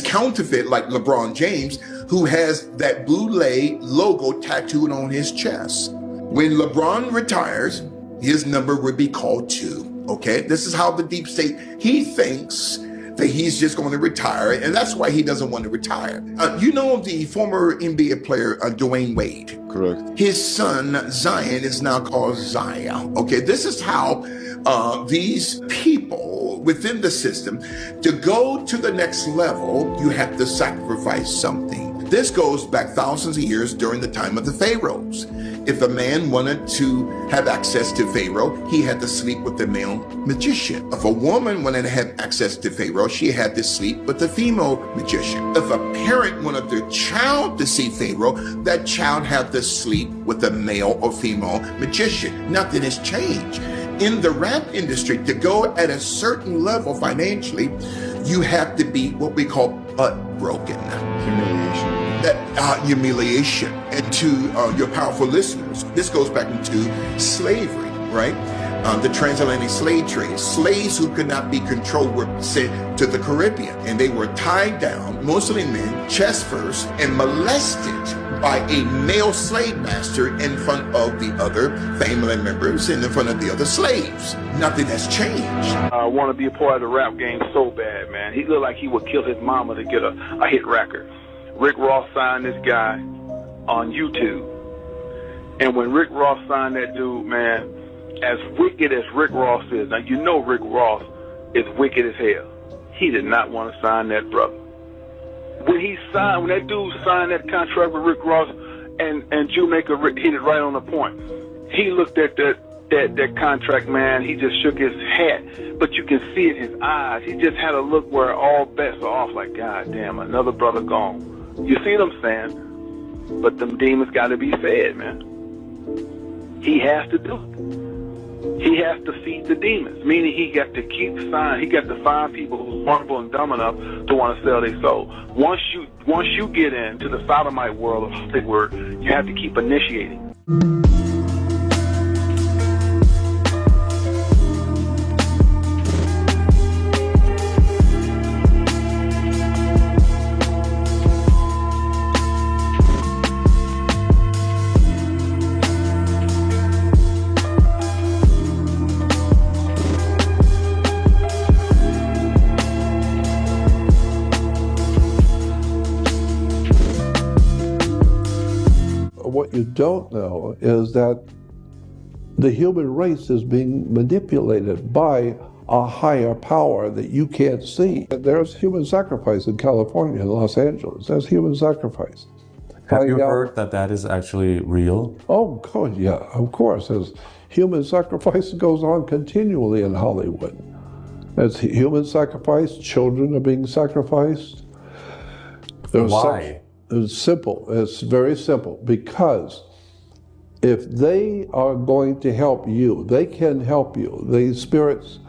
counterfeit like LeBron James, who has that Boule logo tattooed on his chest. When LeBron retires, his number would be called 2. Okay, this is how the deep state, he thinks that he's just going to retire, and that's why he doesn't want to retire. You know the former NBA player Dwayne Wade? Correct. His son Zion is now called Zion. Okay, this is how these people within the system, to go to the next level, you have to sacrifice something. This goes back thousands of years during the time of the pharaohs. If a man wanted to have access to Pharaoh, he had to sleep with the male magician. If a woman wanted to have access to Pharaoh, she had to sleep with the female magician. If a parent wanted their child to see Pharaoh, that child had to sleep with a male or female magician. Nothing has changed. In the rap industry, to go at a certain level financially, you have to be what we call butt broken. Humiliation. Humiliation. And to your powerful listeners, this goes back into slavery, right? The transatlantic slave trade. Slaves who could not be controlled were sent to the Caribbean, and they were tied down, mostly men, chest first, and molested by a male slave master in front of the other family members and in front of the other slaves. Nothing has changed. I want to be a part of the rap game so bad, man. He looked like he would kill his mama to get a hit record. Rick Ross signed this guy on YouTube. And when Rick Ross signed that dude, man, as wicked as Rick Ross is, now you know Rick Ross is wicked as hell. He did not want to sign that brother. When that dude signed that contract with Rick Ross and Jamaica hit it right on the point. He looked at that contract, man, he just shook his head. But you can see it in his eyes. He just had a look where all bets are off, like, God damn, another brother gone. You see what I'm saying? But them demons got to be fed, man. He has to do it. He has to feed the demons, meaning he got to keep signing. He got to find people who's wonderful and dumb enough to want to sell their soul. Once you get into the sodomite world of Hollywood, you have to keep initiating. What you don't know is that the human race is being manipulated by a higher power that you can't see. There's human sacrifice in California, in Los Angeles. There's human sacrifice. Have you heard that is actually real? Oh, God, yeah, of course. There's human sacrifice goes on continually in Hollywood. There's human sacrifice. Children are being sacrificed. Why? It's simple. It's very simple. Because if they are going to help you, they can help you. These spirits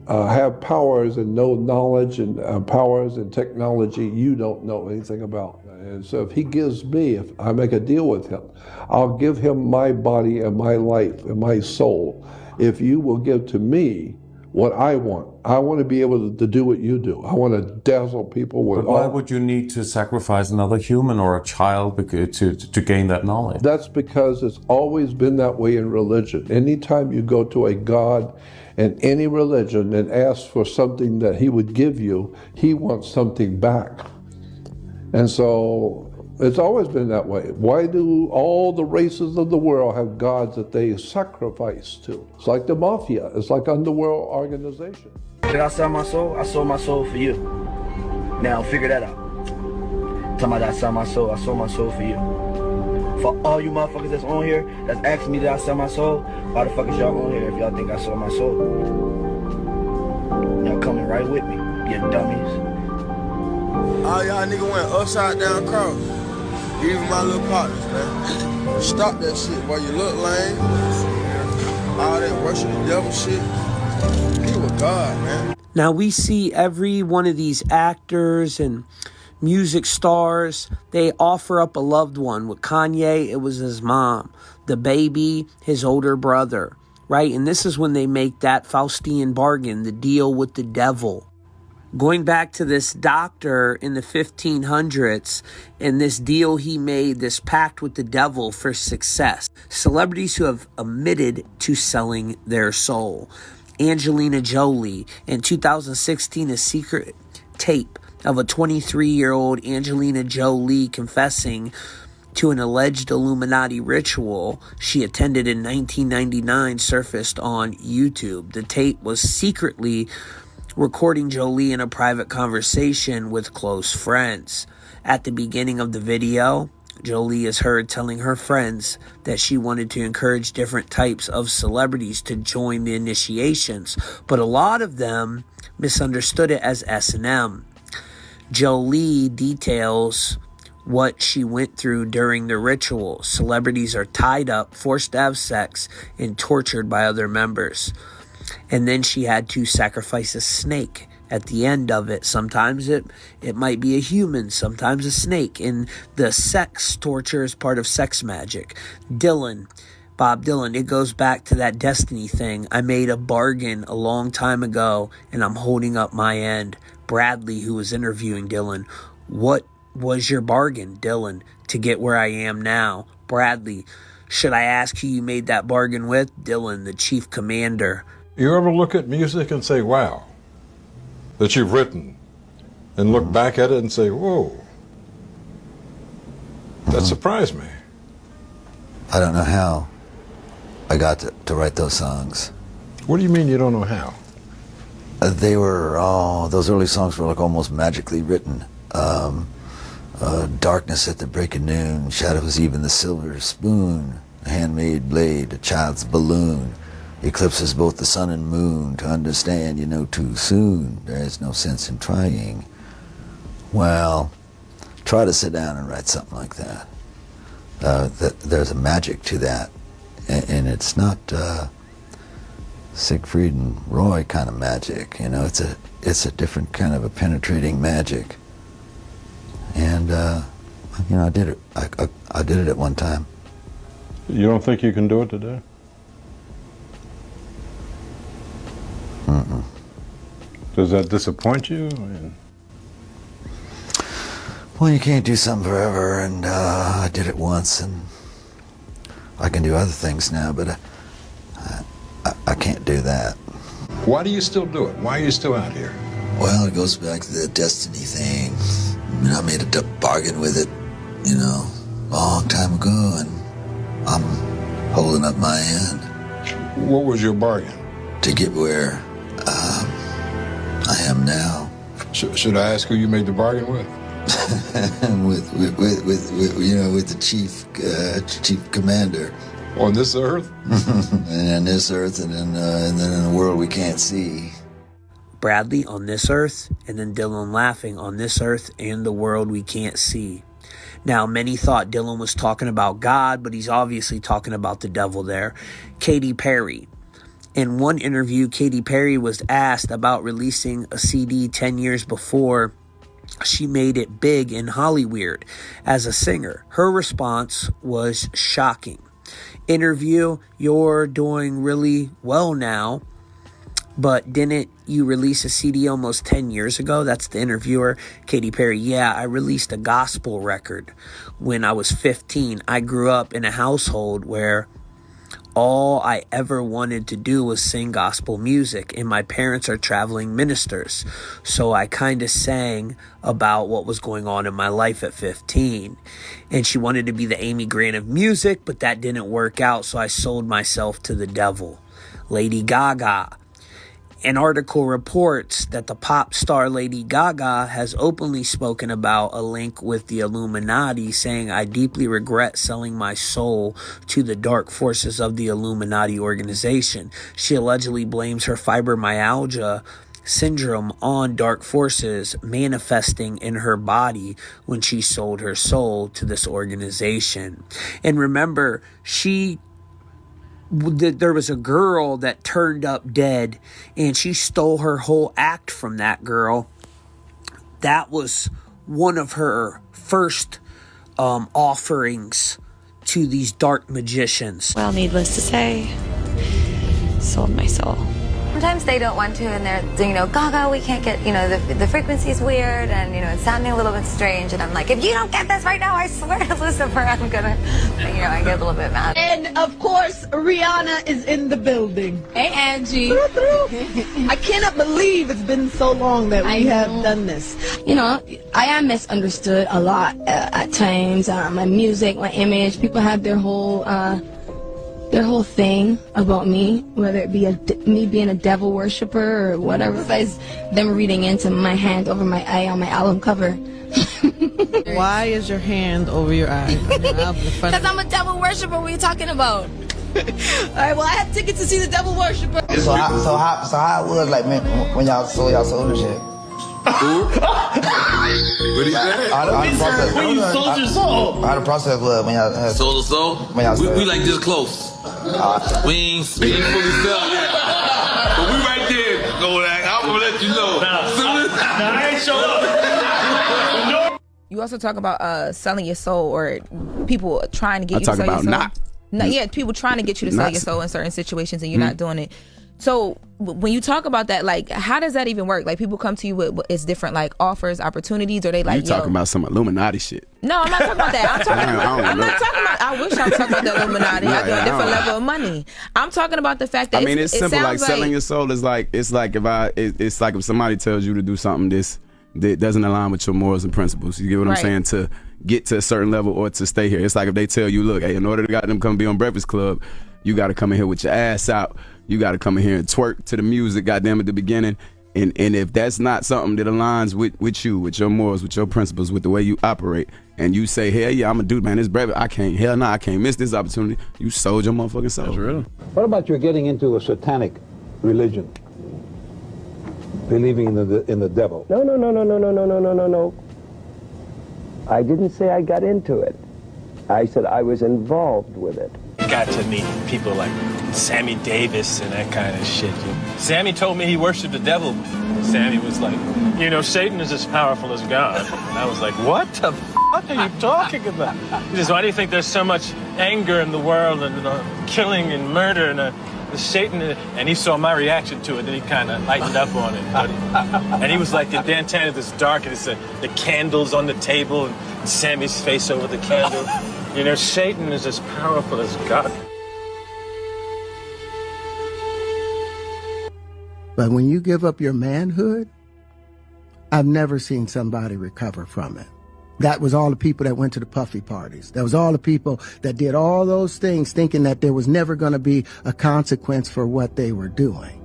have powers and know knowledge and powers and technology you don't know anything about. And so if he gives me, if I make a deal with him, I'll give him my body and my life and my soul. If you will give to me what I want to be able to do what you do. I want to dazzle people with. But why would you need to sacrifice another human or a child to gain that knowledge? That's because it's always been that way in religion. Anytime you go to a God in any religion and ask for something that he would give you, he wants something back. And so it's always been that way. Why do all the races of the world have gods that they sacrifice to? It's like the mafia. It's like underworld organization. Did I sell my soul? I sold my soul for you. Now figure that out. Talking about I sold my soul for you. For all you motherfuckers that's on here, that's asking me did I sell my soul, why the fuck is y'all on here if y'all think I sold my soul? Y'all coming right with me, you dummies. All y'all niggas went upside down cross. Even my little partners, man. Stop that shit, boy. You look lame. All that worship the devil shit. He was God, man. Now we see every one of these actors and music stars, they offer up a loved one. With Kanye, it was his mom. The baby, his older brother, right? And this is when they make that Faustian bargain, the deal with the devil. Going back to this doctor in the 1500s and this deal he made, this pact with the devil for success. Celebrities who have admitted to selling their soul. Angelina Jolie, in 2016, a secret tape of a 23-year-old Angelina Jolie confessing to an alleged Illuminati ritual she attended in 1999 surfaced on YouTube. The tape was secretly recording Jolie in a private conversation with close friends. At the beginning of the video, Jolie is heard telling her friends that she wanted to encourage different types of celebrities to join the initiations, but a lot of them misunderstood it as S&M. Jolie details what she went through during the ritual. Celebrities are tied up, forced to have sex, and tortured by other members. And then she had to sacrifice a snake at the end of it. Sometimes it might be a human, sometimes a snake. And the sex torture is part of sex magic. Bob Dylan, it goes back to that destiny thing. I made a bargain a long time ago, and I'm holding up my end. Bradley, who was interviewing Dylan, what was your bargain, Dylan, to get where I am now? Bradley, should I ask who you made that bargain with? Dylan, the chief commander. You ever look at music and say, wow, that you've written, and look back at it and say, whoa, that surprised me? I don't know how I got to write those songs. What do you mean you don't know how? They were, those early songs were like almost magically written. Darkness at the break of noon, shadows even the silver spoon, a handmade blade, a child's balloon, eclipses both the sun and moon. To understand, you know too soon, there is no sense in trying. Well, try to sit down and write something like that. There's a magic to that, and it's not Siegfried and Roy kind of magic. You know, it's a different kind of a penetrating magic. And you know, I did it. I did it at one time. You don't think you can do it today? Mm-mm. Does that disappoint you? Well, you can't do something forever, and I did it once, and I can do other things now, but I can't do that. Why do you still do it? Why are you still out here? Well, it goes back to the destiny thing. I mean, I made a bargain with it, you know, a long time ago, and I'm holding up my end. What was your bargain? To get where I am now. Should I ask who you made the bargain with? with you know, with the chief commander. On this earth? And on this earth, and then in a world we can't see. Bradley, on this earth, and then Dylan laughing, on this earth and the world we can't see. Now, many thought Dylan was talking about God, but he's obviously talking about the devil there. Katy Perry. In one interview, Katy Perry was asked about releasing a CD 10 years before she made it big in Hollywood as a singer. Her response was shocking. Interview, you're doing really well now, but didn't you release a CD almost 10 years ago? That's the interviewer. Katy Perry, yeah, I released a gospel record when I was 15. I grew up in a household where all I ever wanted to do was sing gospel music, and my parents are traveling ministers. So I kind of sang about what was going on in my life at 15. And she wanted to be the Amy Grant of music, but that didn't work out, so I sold myself to the devil. Lady Gaga. An article reports that the pop star Lady Gaga has openly spoken about a link with the Illuminati, saying, I deeply regret selling my soul to the dark forces of the Illuminati organization. She allegedly blames her fibromyalgia syndrome on dark forces manifesting in her body when she sold her soul to this organization. And remember, there was a girl that turned up dead, and she stole her whole act from that girl. That was one of her first offerings to these dark magicians. Well, needless to say, sold my soul. sometimes they don't want to, and they're, you know, Gaga, we can't get, you know, the frequency's weird, and, you know, it's sounding a little bit strange, and I'm like, if you don't get this right now, I swear to Lucifer, I'm gonna, you know, I get a little bit mad. And, of course, Rihanna is in the building. Hey, Angie. I cannot believe it's been so long that we have done this. You know, I am misunderstood a lot at times. My music, my image, people have their whole thing about me, whether it be me being a devil worshiper or whatever. Besides them reading into my hand over my eye on my album cover. Why is your hand over your eye? Because I'm a devil worshiper. What are you talking about? All right, well, I had tickets to see the devil worshiper. So how it was like when y'all sold the shit? What do you say? When you sold your soul. How the process was when y'all sold the soul? When y'all we like this close. We ain't fully sell yet. But we right there. Go like, I'm gonna let you know. Nah, I ain't show up. You also talk about selling your soul, or people trying to get you to sell your soul. Yeah, people trying to get you to sell your soul in certain situations, and you're not doing it. So when you talk about that, like, how does that even work? Like, people come to you with it's different, like, offers, opportunities, or they like, you talking about some Illuminati shit? No, I'm not talking about that. I'm not talking about. I wish I was talking about the Illuminati. I do a different level of money. I'm talking about the fact that it's simple. Like selling your soul is like it's like if somebody tells you to do something that doesn't align with your morals and principles. You get what I'm saying? To get to a certain level or to stay here. It's like if they tell you, look, hey, in order to get them come be on Breakfast Club, you got to come in here with your ass out. You got to come in here and twerk to the music, goddamn, at the beginning. And if that's not something that aligns with you, with your morals, with your principles, with the way you operate, and you say, hell yeah, I'm a dude, man, this breakfast, I can't miss this opportunity. You sold your motherfucking soul. That's real. What about you getting into a satanic religion? Believing in the devil? No. I didn't say I got into it. I said I was involved with it. Got to meet people like Sammy Davis and that kind of shit. Sammy told me he worshiped the devil. Sammy was like, you know, Satan is as powerful as God. And I was like, what the fuck are you talking about? He says, why do you think there's so much anger in the world and killing and murder and Satan? And he saw my reaction to it, and he kind of lightened up on it. And he was like, the Dantana is dark, and it's the candles on the table, and Sammy's face over the candle. You know, Satan is as powerful as God. But when you give up your manhood, I've never seen somebody recover from it. That was all the people that went to the puffy parties. That was all the people that did all those things thinking that there was never going to be a consequence for what they were doing.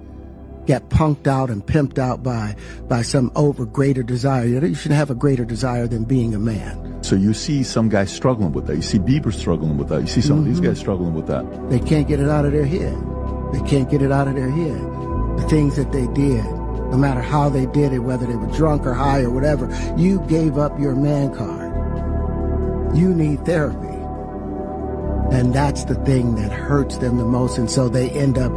Get punked out and pimped out by some greater desire. You shouldn't have a greater desire than being a man. So you see some guys struggling with that. You see Bieber struggling with that. You see some of these guys struggling with that. They can't get it out of their head. They can't get it out of their head. The things that they did, no matter how they did it, whether they were drunk or high or whatever, you gave up your man card. You need therapy. And that's the thing that hurts them the most. And so they end up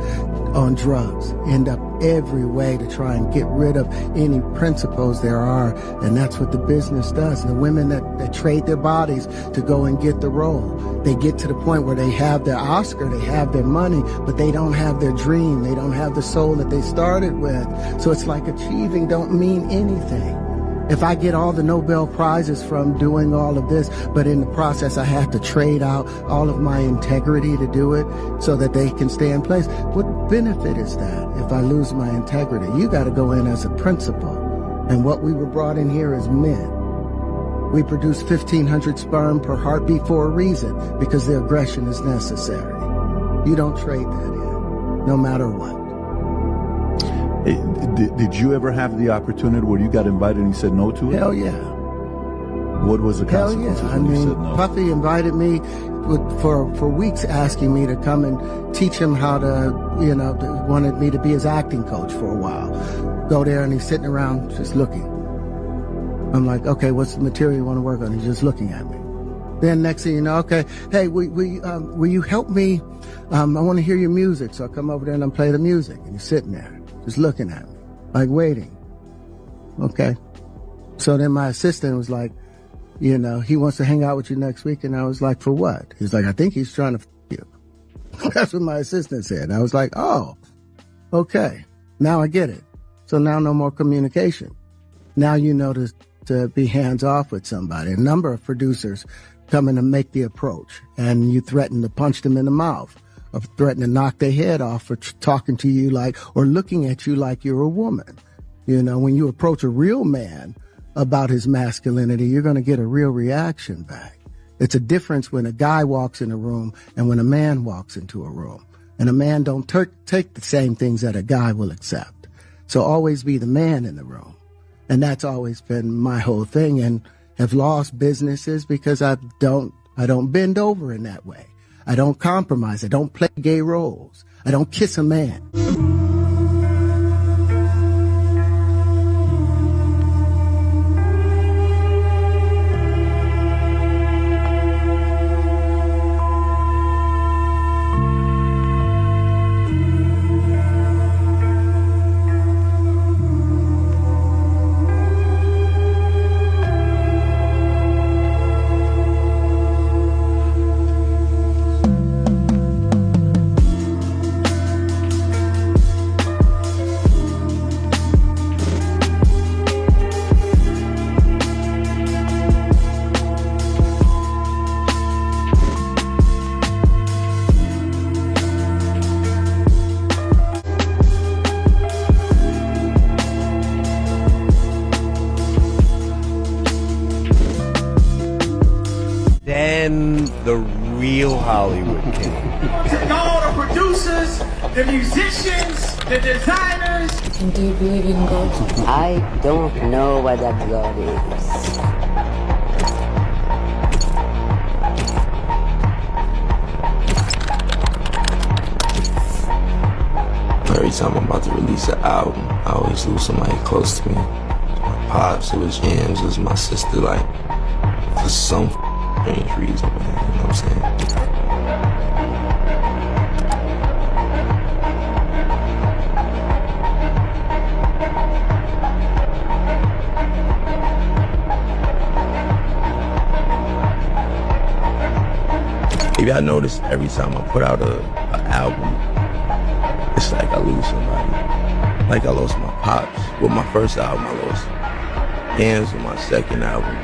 on drugs, end up every way to try and get rid of any principles there are. And that's what the business does. The women that trade their bodies to go and get the role, they get to the point where they have their Oscar, they have their money, but they don't have their dream. They don't have the soul that they started with. So it's like achieving don't mean anything. If I get all the Nobel Prizes from doing all of this, but in the process I have to trade out all of my integrity to do it so that they can stay in place, what benefit is that if I lose my integrity? You got to go in as a principal. And what we were brought in here as men. We produce 1,500 sperm per heartbeat for a reason, because the aggression is necessary. You don't trade that in, no matter what. Did you ever have the opportunity where you got invited and you said no to it? Hell yeah. What was the consequence yeah. when you said no? Puffy invited me for weeks, asking me to come and teach him how to, wanted me to be his acting coach for a while. Go there and he's sitting around just looking. I'm like, okay, what's the material you want to work on? He's just looking at me. Then next thing you know, okay, hey, will you help me? I want to hear your music. So I come over there and I play the music, and he's sitting there just looking at me, like waiting. Okay. So then my assistant was like, he wants to hang out with you next week. And I was like, for what? He's like, I think he's trying to f you. That's what my assistant said. I was like, oh, okay. Now I get it. So now no more communication. Now you know to be hands off with somebody. A number of producers come in and make the approach, and you threaten to punch them in the mouth, or threaten to knock their head off for talking to you like, or looking at you like you're a woman. You know, when you approach a real man about his masculinity, you're going to get a real reaction back. It's a difference when a guy walks in a room and when a man walks into a room. And a man don't take the same things that a guy will accept. So always be the man in the room. And that's always been my whole thing, and have lost businesses because I don't bend over in that way. I don't compromise. I don't play gay roles. I don't kiss a man. Then the real Hollywood came. All the producers, the musicians, the designers. Do you believe in God? I don't know what that God is. Every time I'm about to release an album, I always lose somebody close to me. My pops, it was James, it was my sister, like, for some strange reason, man, you know what I'm saying? If y'all notice, every time I put out an album, it's like I lose somebody. Like I lost my pops. With my first album, I lost Hands with my second album.